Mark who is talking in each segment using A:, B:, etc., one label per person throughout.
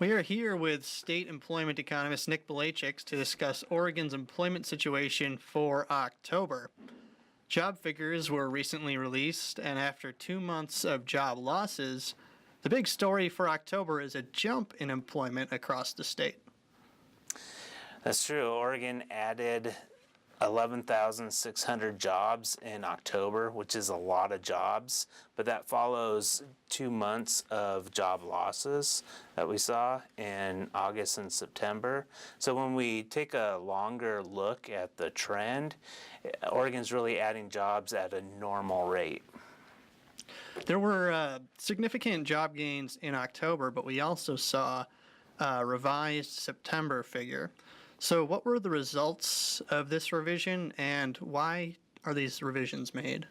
A: We are here with state employment economist Nick Beleiciks to discuss Oregon's employment situation for October. Job figures were recently released, and after 2 months of job losses, the big story for October is a jump in employment across the state.
B: That's true. Oregon added 11,600 jobs in October, which is a lot of jobs, but that follows 2 months of job losses that we saw in August and September. So when we take a longer look at the trend, Oregon's really adding jobs at a normal rate.
A: There were significant job gains in October, but we also saw a revised September figure. So what were the results of this revision, and why are these revisions made?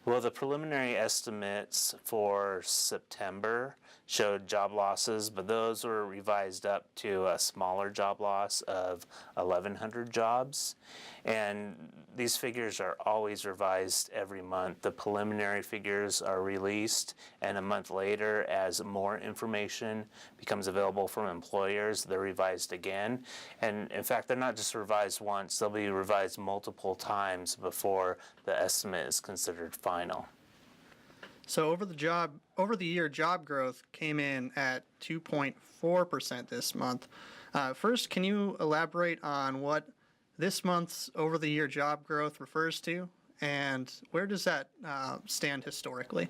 B: Well, the preliminary estimates for September showed job losses, but those were revised up to a smaller job loss of 1,100 jobs. And these figures are always revised every month. The preliminary figures are released, and a month later, as more information becomes available from employers, they're revised again. And in fact, they're not just revised once, they'll be revised multiple times before the estimate is considered final.
A: So over the year, job growth came in at 2.4% this month. First, can you elaborate on what this month's over the year job growth refers to, and where does that stand historically?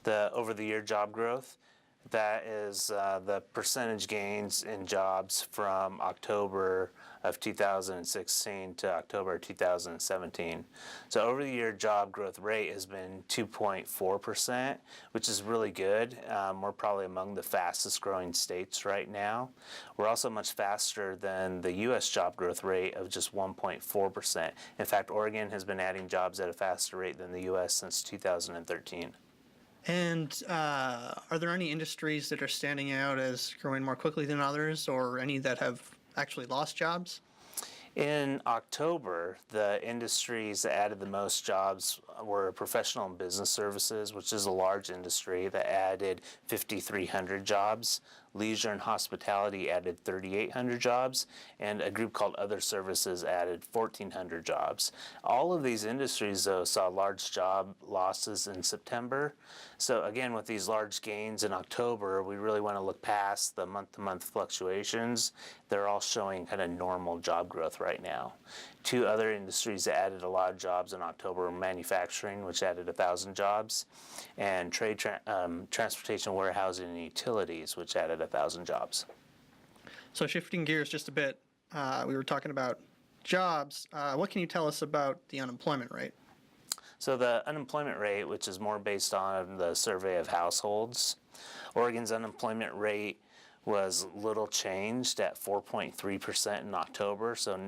B: The over the year job growth, that is the percentage gains in jobs from October of 2016 to October 2017. So over the year job growth rate has been 2.4%, which is really good. We're probably among the fastest growing states right now. We're also much faster than the U.S. job growth rate of just 1.4%. In fact, Oregon has been adding jobs at a faster rate than the U.S. since 2013.
A: And are there any industries that are standing out as growing more quickly than others, or any that have actually lost jobs?
B: In October, the industries that added the most jobs were professional and business services, which is a large industry that added 5,300 jobs. Leisure and hospitality added 3,800 jobs, and a group called Other Services added 1,400 jobs. All of these industries, though, saw large job losses in September. So again, with these large gains in October, we really want to look past the month-to-month fluctuations. They're all showing kind of normal job growth right now. Two other industries that added a lot of jobs in October were manufacturing, which added 1,000 jobs, and transportation, warehousing, and utilities, which added 1,000 jobs.
A: So shifting gears just a bit, we were talking about jobs. What can you tell us about the unemployment rate?
B: So the unemployment rate, which is more based on the survey of households, Oregon's unemployment rate was little changed at 4.3% in October, so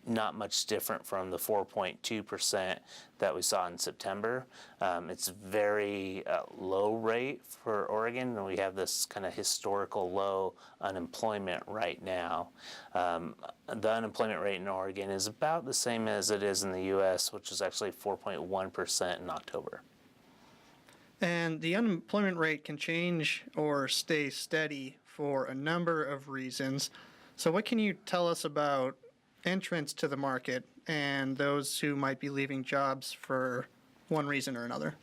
B: not much different from the 4.2% that we saw in September. It's very low rate for Oregon, and we have this kind of historical low unemployment right now. The unemployment rate in Oregon is about the same as it is in the U.S., which is actually 4.1% in October.
A: And the unemployment rate can change or stay steady for a number of reasons. So what can you tell us about entrants to the market and those who might be leaving jobs for one reason or another?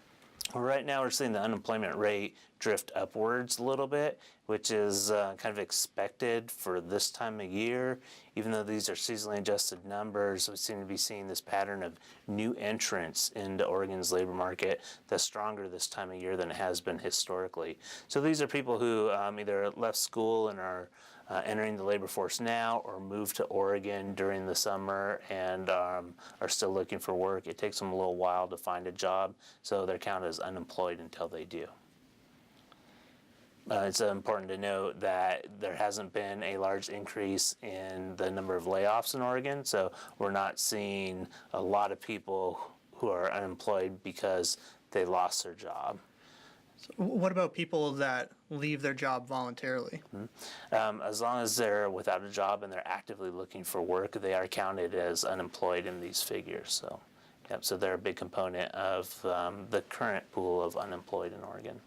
B: Well, right now we're seeing the unemployment rate drift upwards a little bit, which is kind of expected for this time of year. Even though these are seasonally adjusted numbers, we seem to be seeing this pattern of new entrants into Oregon's labor market that's stronger this time of year than it has been historically. So these are people who either left school and are entering the labor force now, or moved to Oregon during the summer and are still looking for work. It takes them a little while to find a job, so they're counted as unemployed until they do. It's important to note that there hasn't been a large increase in the number of layoffs in Oregon, so we're not seeing a lot of people who are unemployed because they lost their job.
A: So what about people that leave their job voluntarily?
B: As long as they're without a job and they're actively looking for work, they are counted as unemployed in these figures. So, so they're a big component of the current pool of unemployed in Oregon.